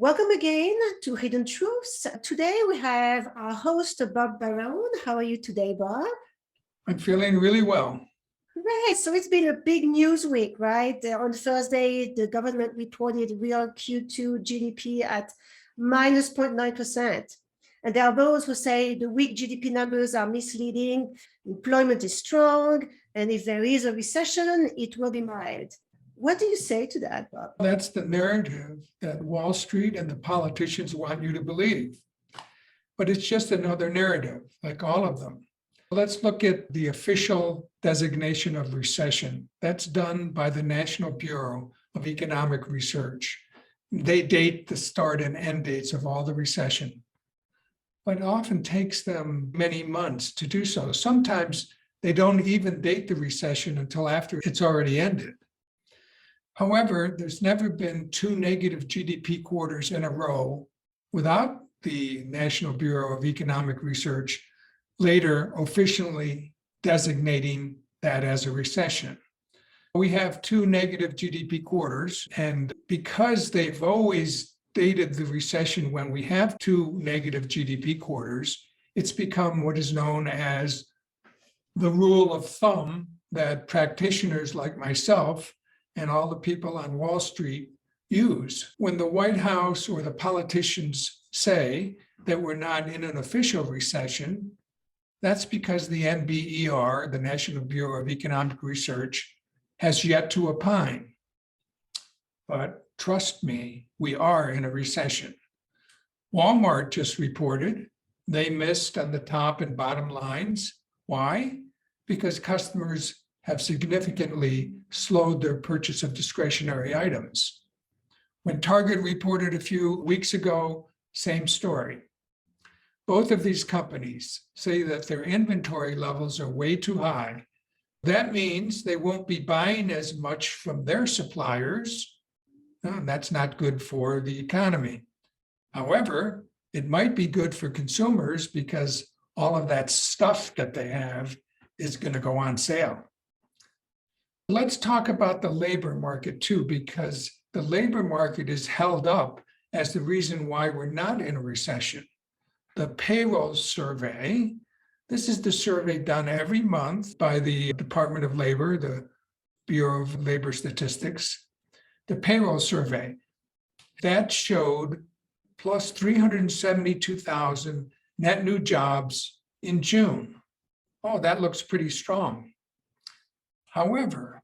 Welcome again to Hidden Truths. Today we have our host, Bob Barone. How are you today, Bob? I'm feeling really well. Right, so it's been a big news week, right? On Thursday, the government reported real Q2 GDP at minus 0.9%. And there are those who say the weak GDP numbers are misleading, employment is strong, and if there is a recession, it will be mild. What do you say to that, Bob? That's the narrative that Wall Street and the politicians want you to believe. But it's just another narrative, like all of them. Let's look at the official designation of recession. That's done by the National Bureau of Economic Research. They date the start and end dates of all the recession. But it often takes them many months to do so. Sometimes they don't even date the recession until after it's already ended. However, there's never been two negative GDP quarters in a row without the National Bureau of Economic Research later officially designating that as a recession. We have two negative GDP quarters, and because they've always dated the recession when we have two negative GDP quarters, it's become what is known as the rule of thumb that practitioners like myself and all the people on Wall Street use. When the White House or the politicians say that we're not in an official recession, that's because the NBER, the National Bureau of Economic Research, has yet to opine. But trust me, we are in a recession. Walmart just reported they missed on the top and bottom lines. Why? Because customers have significantly slowed their purchase of discretionary items. When Target reported a few weeks ago, same story. Both of these companies say that their inventory levels are way too high. That means they won't be buying as much from their suppliers. That's not good for the economy. However, it might be good for consumers because all of that stuff that they have is going to go on sale. Let's talk about the labor market too, because the labor market is held up as the reason why we're not in a recession. The payroll survey, this is the survey done every month by the Department of Labor, the Bureau of Labor Statistics. The payroll survey, that showed plus 372,000 net new jobs in June. Oh, that looks pretty strong. However,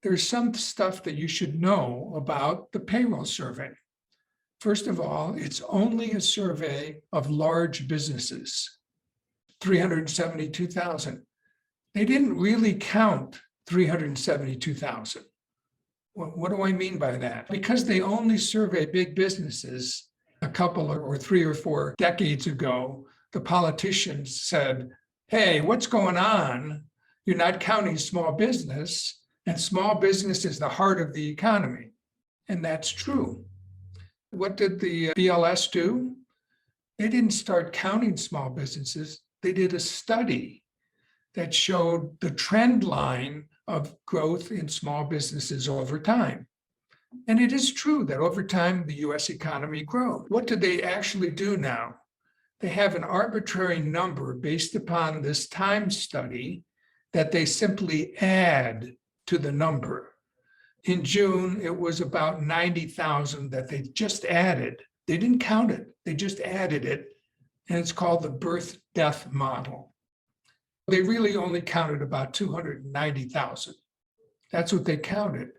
there's some stuff that you should know about the payroll survey. First of all, it's only a survey of large businesses, 372,000. They didn't really count 372,000. What do I mean by that? Because they only survey big businesses, a couple or 3 or 4 decades ago, the politicians said, hey, what's going on? You're not counting small business, and small business is the heart of the economy. And that's true. What did the BLS do? They didn't start counting small businesses. They did a study that showed the trend line of growth in small businesses over time. And it is true that over time, the US economy grows. What do they actually do now? They have an arbitrary number based upon this time study that they simply add to the number. In June, it was about 90,000 that they just added. They didn't count it, they just added it. And it's called the birth-death model. They really only counted about 290,000. That's what they counted.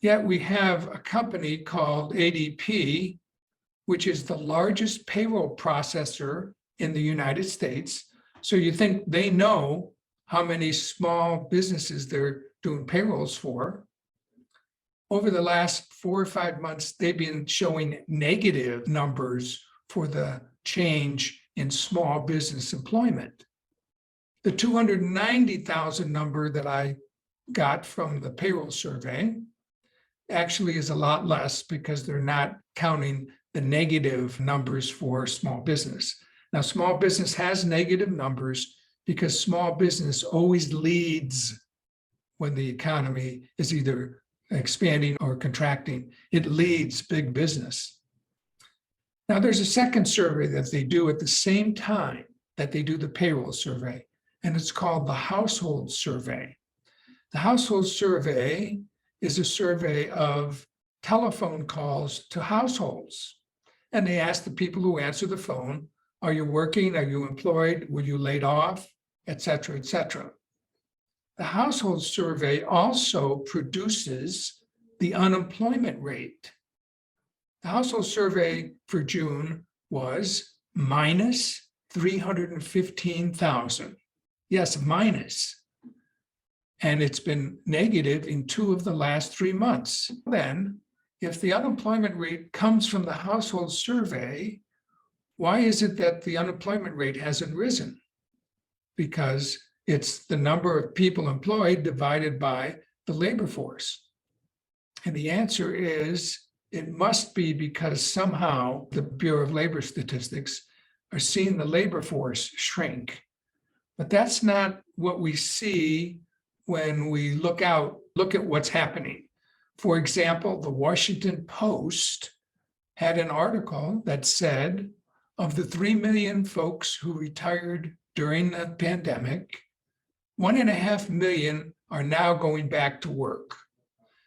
Yet we have a company called ADP, which is the largest payroll processor in the United States. So you think they know how many small businesses they're doing payrolls for. Over the last 4 or 5 months, they've been showing negative numbers for the change in small business employment. The 290,000 number that I got from the payroll survey actually is a lot less because they're not counting the negative numbers for small business. Now, small business has negative numbers because small business always leads when the economy is either expanding or contracting. It leads big business. Now, there's a second survey that they do at the same time that they do the payroll survey, and it's called the household survey. The household survey is a survey of telephone calls to households. And they ask the people who answer the phone, are you working? Are you employed? Were you laid off? Et cetera, et cetera. The household survey also produces the unemployment rate. The household survey for June was minus 315,000. Yes, minus. And it's been negative in 2 of the last 3 months. Then, if the unemployment rate comes from the household survey, why is it that the unemployment rate hasn't risen? Because it's the number of people employed divided by the labor force. And the answer is, it must be because somehow the Bureau of Labor Statistics are seeing the labor force shrink. But that's not what we see when we look at what's happening. For example, the Washington Post had an article that said, of the 3 million folks who retired during the pandemic, 1.5 million are now going back to work.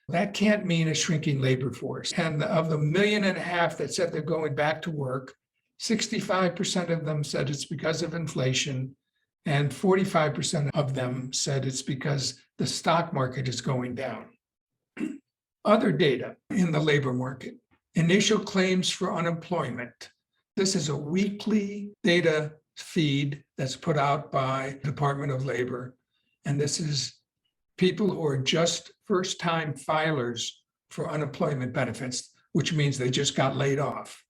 That can't mean a shrinking labor force. And of the 1.5 million that said they're going back to work, 65% of them said it's because of inflation, and 45% of them said it's because the stock market is going down. Other data in the labor market, initial claims for unemployment. This is a weekly data feed that's put out by the Department of Labor. And this is people who are just first-time filers for unemployment benefits, which means they just got laid off.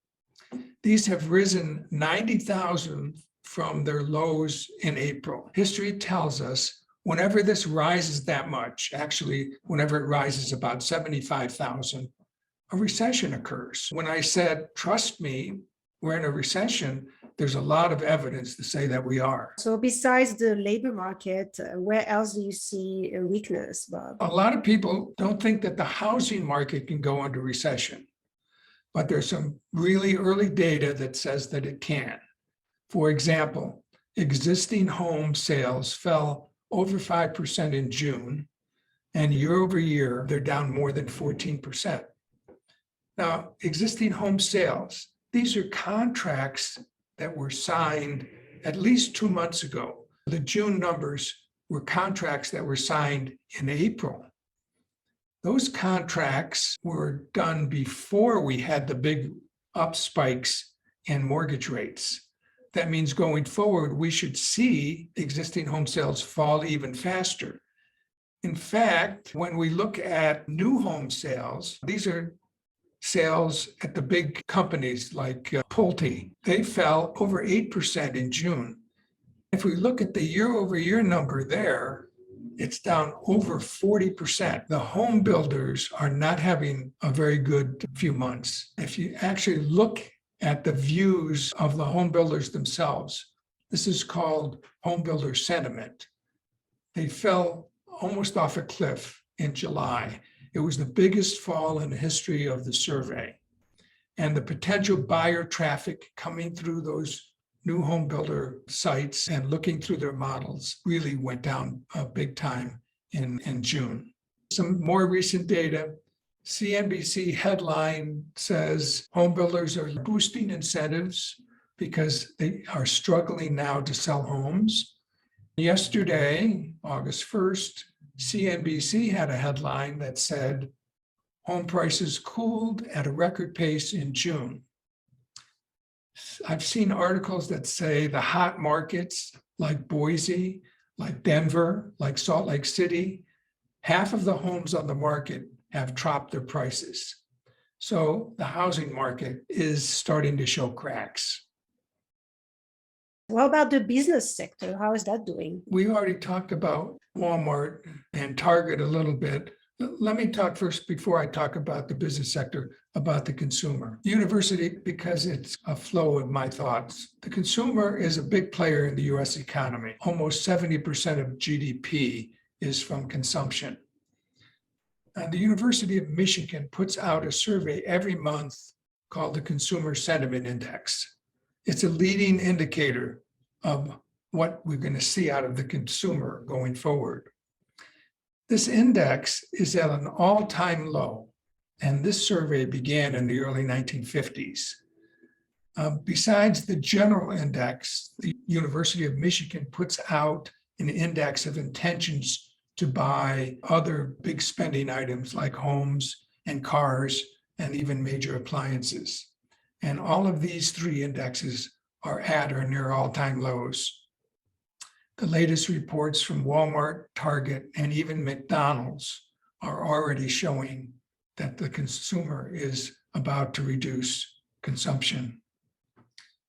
These have risen 90,000 from their lows in April. History tells us whenever this rises that much, actually, whenever it rises about 75,000, a recession occurs. When I said, trust me, we're in a recession, there's a lot of evidence to say that we are. So besides the labor market, where else do you see a weakness, Bob? A lot of people don't think that the housing market can go into recession, but there's some really early data that says that it can. For example, existing home sales fell over 5% in June, and year over year, they're down more than 14%. Now, existing home sales, these are contracts that were signed at least 2 months ago. The June numbers were contracts that were signed in April. Those contracts were done before we had the big up spikes in mortgage rates. That means going forward, we should see existing home sales fall even faster. In fact, when we look at new home sales, these are sales at the big companies like Pulte. They fell over 8% in June. If we look at the year-over-year number there, it's down over 40%. The home builders are not having a very good few months. If you actually look at the views of the home builders themselves, this is called home builder sentiment. They fell almost off a cliff in July. It was the biggest fall in the history of the survey. And the potential buyer traffic coming through those new home builder sites and looking through their models really went down big time in June. Some more recent data, CNBC headline says home builders are boosting incentives because they are struggling now to sell homes. Yesterday, August 1st, CNBC had a headline that said, home prices cooled at a record pace in June. I've seen articles that say the hot markets like Boise, like Denver, like Salt Lake City, half of the homes on the market have dropped their prices. So the housing market is starting to show cracks. What about the business sector? How is that doing? We already talked about Walmart and Target a little bit. Let me talk first, before I talk about the business sector, about the consumer. University, because it's a flow of my thoughts. The consumer is a big player in the US economy. Almost 70% of GDP is from consumption. And the University of Michigan puts out a survey every month called the Consumer Sentiment Index. It's a leading indicator of what we're going to see out of the consumer going forward. This index is at an all-time low, and this survey began in the early 1950s. Besides the general index, the University of Michigan puts out an index of intentions to buy other big spending items like homes and cars and even major appliances. And all of these three indexes are at or near all-time lows. The latest reports from Walmart, Target, and even McDonald's are already showing that the consumer is about to reduce consumption.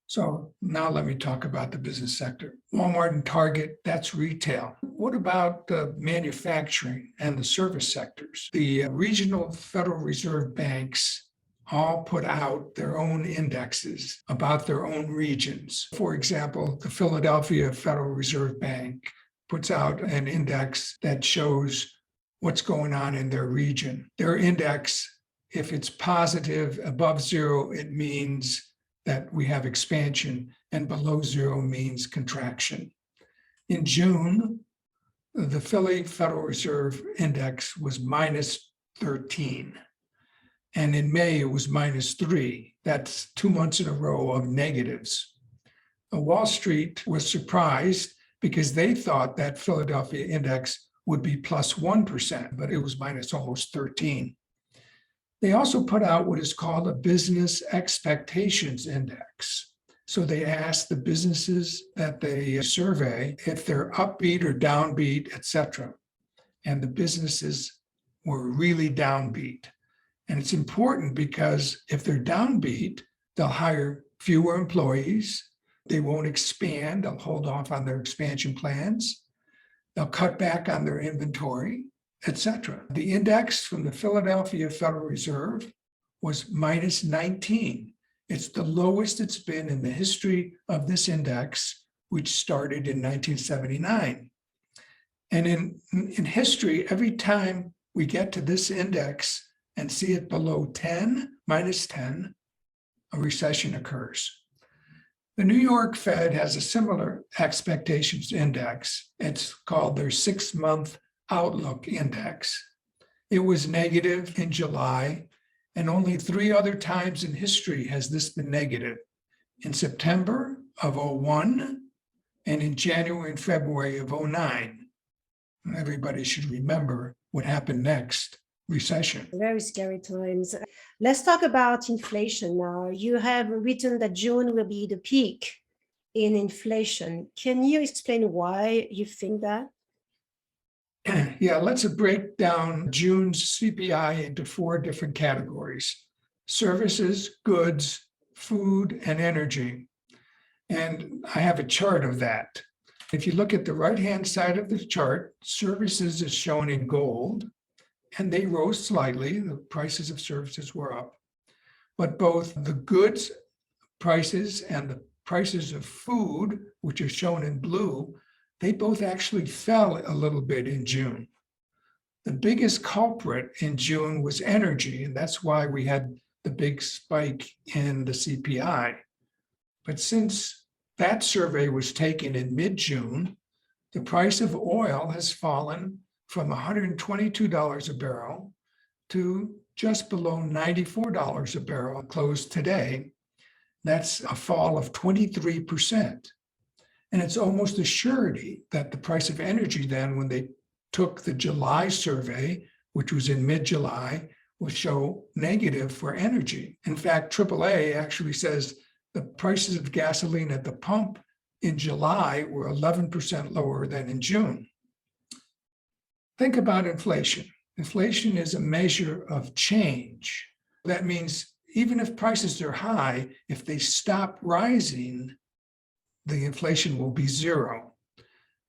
So now let me talk about the business sector. Walmart and Target, that's retail. What about manufacturing and the service sectors? The regional Federal Reserve banks all put out their own indexes about their own regions. For example, the Philadelphia Federal Reserve Bank puts out an index that shows what's going on in their region. Their index, if it's positive above zero, it means that we have expansion, and below zero means contraction. In June, the Philly Federal Reserve Index was minus 13. And in May, it was minus 3. That's 2 months in a row of negatives. Wall Street was surprised because they thought that Philadelphia index would be plus 1%, but it was minus almost 13. They also put out what is called a business expectations index. So they asked the businesses that they survey if they're upbeat or downbeat, et cetera. And the businesses were really downbeat. And it's important because if they're downbeat, they'll hire fewer employees. They won't expand. They'll hold off on their expansion plans. They'll cut back on their inventory, etc. The index from the Philadelphia Federal Reserve was minus 19. It's the lowest it's been in the history of this index, which started in 1979. And in history, every time we get to this index and see it below 10, minus 10, a recession occurs. The New York Fed has a similar expectations index. It's called their 6-month outlook index. It was negative in July, and only 3 other times in history has this been negative. In September of 2001 and in January and February of 2009. Everybody should remember what happened next. Recession. Very scary times. Let's talk about inflation now. You have written that June will be the peak in inflation. Can you explain why you think that? Yeah, let's break down June's CPI into 4 different categories: services, goods, food, and energy. And I have a chart of that. If you look at the right-hand side of the chart, services is shown in gold, and they rose slightly. The prices of services were up. But both the goods prices and the prices of food, which are shown in blue, they both actually fell a little bit in June. The biggest culprit in June was energy, and that's why we had the big spike in the CPI. But since that survey was taken in mid-June, the price of oil has fallen from $122 a barrel to just below $94 a barrel, closed today. That's a fall of 23%. And it's almost a surety that the price of energy then, when they took the July survey, which was in mid-July, will show negative for energy. In fact, AAA actually says the prices of gasoline at the pump in July were 11% lower than in June. Think about inflation. Inflation is a measure of change. That means even if prices are high, if they stop rising, the inflation will be 0.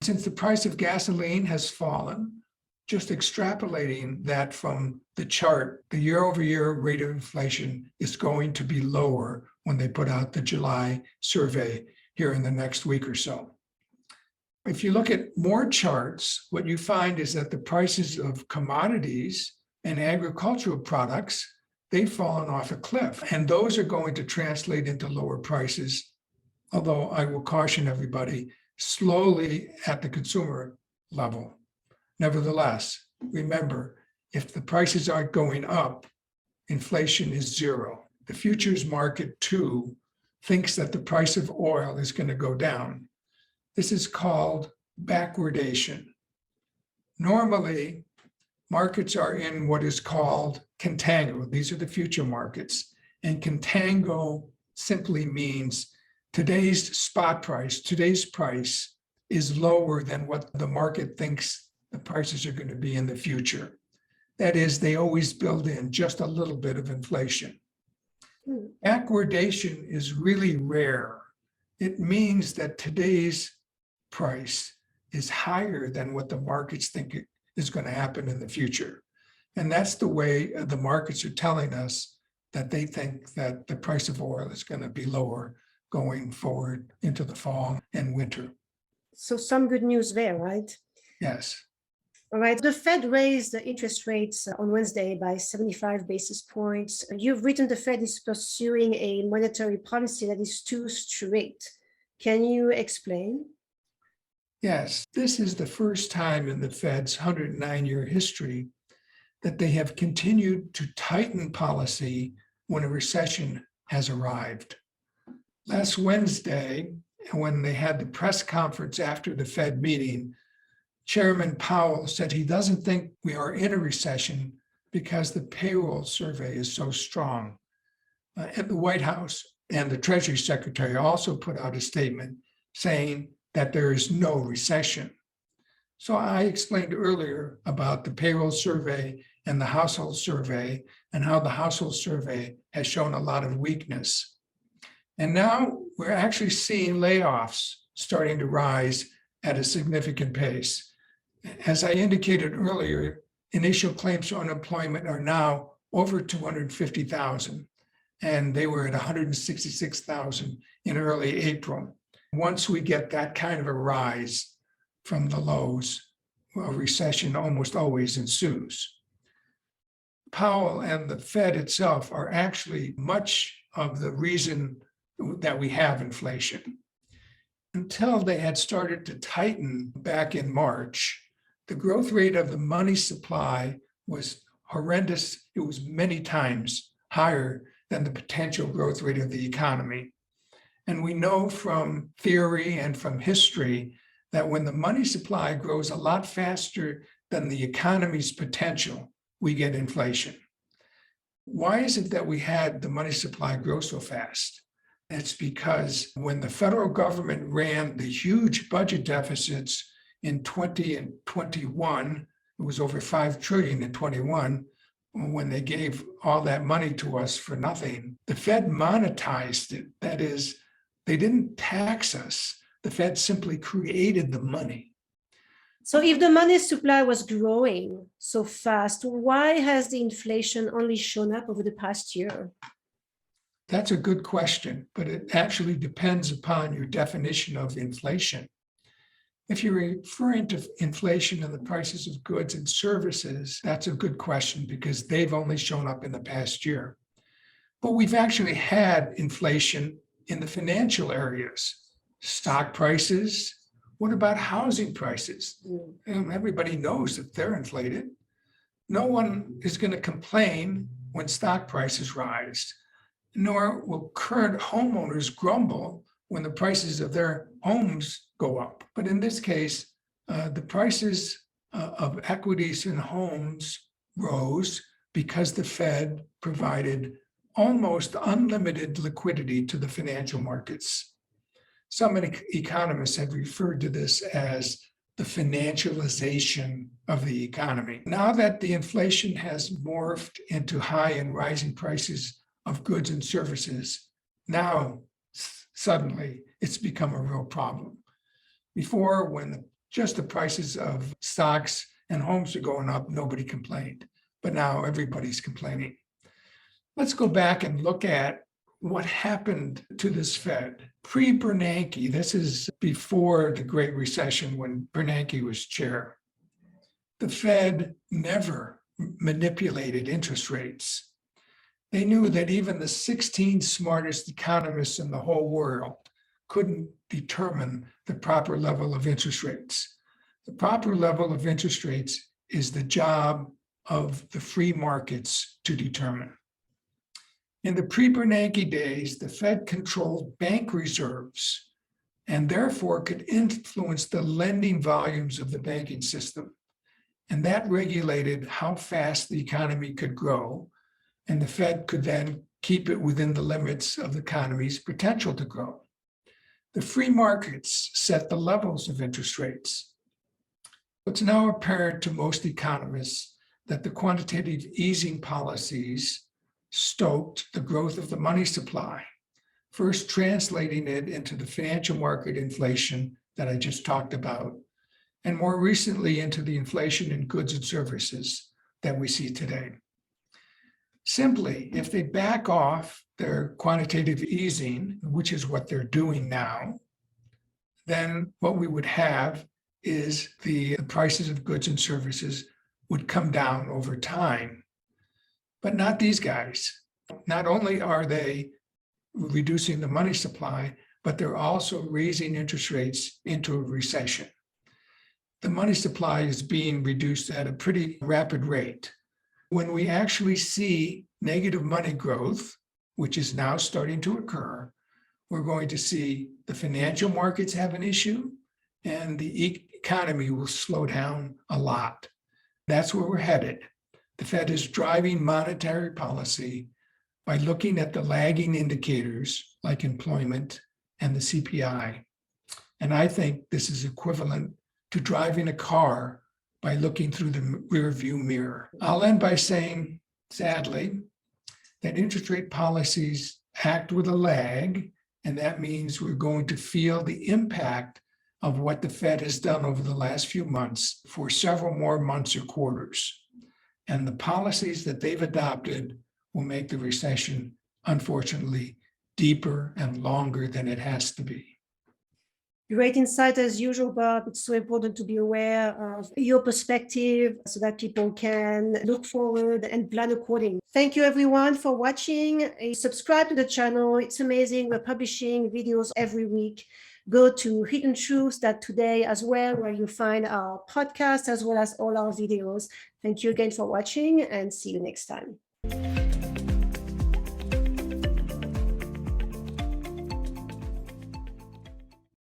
Since the price of gasoline has fallen, just extrapolating that from the chart, the year-over-year rate of inflation is going to be lower when they put out the July survey here in the next week or so. If you look at more charts, what you find is that the prices of commodities and agricultural products they've fallen off a cliff. And those are going to translate into lower prices. Although I will caution everybody, slowly at the consumer level. Nevertheless, remember, if the prices aren't going up, inflation is zero. The futures market, too, thinks that the price of oil is going to go down. This is called backwardation. Normally, markets are in what is called contango. These are the future markets. And contango simply means today's spot price, today's price is lower than what the market thinks the prices are going to be in the future. That is, they always build in just a little bit of inflation. Backwardation is really rare. It means that today's price is higher than what the markets think is going to happen in the future. And that's the way the markets are telling us that they think that the price of oil is going to be lower going forward into the fall and winter. So some good news there, right? Yes. All right. The Fed raised the interest rates on Wednesday by 75 basis points. You've written the Fed is pursuing a monetary policy that is too strict. Can you explain? Yes, this is the first time in the Fed's 109-year history that they have continued to tighten policy when a recession has arrived. Last Wednesday, when they had the press conference after the Fed meeting, Chairman Powell said he doesn't think we are in a recession because the payroll survey is so strong. At the White House and the Treasury Secretary also put out a statement saying that there is no recession. So I explained earlier about the payroll survey and the household survey and how the household survey has shown a lot of weakness. And now we're actually seeing layoffs starting to rise at a significant pace. As I indicated earlier, initial claims for unemployment are now over 250,000, and they were at 166,000 in early April. Once we get that kind of a rise from the lows, a recession almost always ensues. Powell and the Fed itself are actually much of the reason that we have inflation. Until they had started to tighten back in March, the growth rate of the money supply was horrendous. It was many times higher than the potential growth rate of the economy. And we know from theory and from history that when the money supply grows a lot faster than the economy's potential, we get inflation. Why is it that we had the money supply grow so fast? It's because when the federal government ran the huge budget deficits in 20 and 21, it was over 5 trillion in 21, when they gave all that money to us for nothing. The Fed monetized it. That is, they didn't tax us. The Fed simply created the money. So if the money supply was growing so fast, why has the inflation only shown up over the past year? That's a good question, but it actually depends upon your definition of inflation. If you're referring to inflation in the prices of goods and services, that's a good question because they've only shown up in the past year. But we've actually had inflation in the financial areas, stock prices. What about housing prices? Everybody knows that they're inflated. No one is going to complain when stock prices rise, nor will current homeowners grumble when the prices of their homes go up. But in this case, the prices of equities in homes rose because the Fed provided almost unlimited liquidity to the financial markets. Some economists have referred to this as the financialization of the economy. Now that the inflation has morphed into high and rising prices of goods and services, now suddenly it's become a real problem. Before, when just the prices of stocks and homes are going up, nobody complained. But now everybody's complaining. Let's go back and look at what happened to this Fed. Pre-Bernanke, this is before the Great Recession when Bernanke was chair, the Fed never manipulated interest rates. They knew that even the 16 smartest economists in the whole world couldn't determine the proper level of interest rates. The proper level of interest rates is the job of the free markets to determine. In the pre-Bernanke days, the Fed controlled bank reserves and therefore could influence the lending volumes of the banking system. And that regulated how fast the economy could grow, and the Fed could then keep it within the limits of the economy's potential to grow. The free markets set the levels of interest rates. It's now apparent to most economists that the quantitative easing policies stoked the growth of the money supply, first translating it into the financial market inflation that I just talked about, and more recently into the inflation in goods and services that we see today. Simply, if they back off their quantitative easing, which is what they're doing now, then what we would have is the prices of goods and services would come down over time. But not these guys. Not only are they reducing the money supply, but they're also raising interest rates into a recession. The money supply is being reduced at a pretty rapid rate. When we actually see negative money growth, which is now starting to occur, we're going to see the financial markets have an issue and the economy will slow down a lot. That's where we're headed. The Fed is driving monetary policy by looking at the lagging indicators like employment and the CPI. And I think this is equivalent to driving a car by looking through the rear view mirror. I'll end by saying, sadly, that interest rate policies act with a lag, and that means we're going to feel the impact of what the Fed has done over the last few months for several more months or quarters. And the policies that they've adopted will make the recession, unfortunately, deeper and longer than it has to be. Great insight as usual, Bob. It's so important to be aware of your perspective so that people can look forward and plan accordingly. Thank you everyone for watching. Subscribe to the channel. It's amazing. We're publishing videos every week. Go to hiddentruths.today as well, where you find our podcast as well as all our videos. Thank you again for watching and see you next time.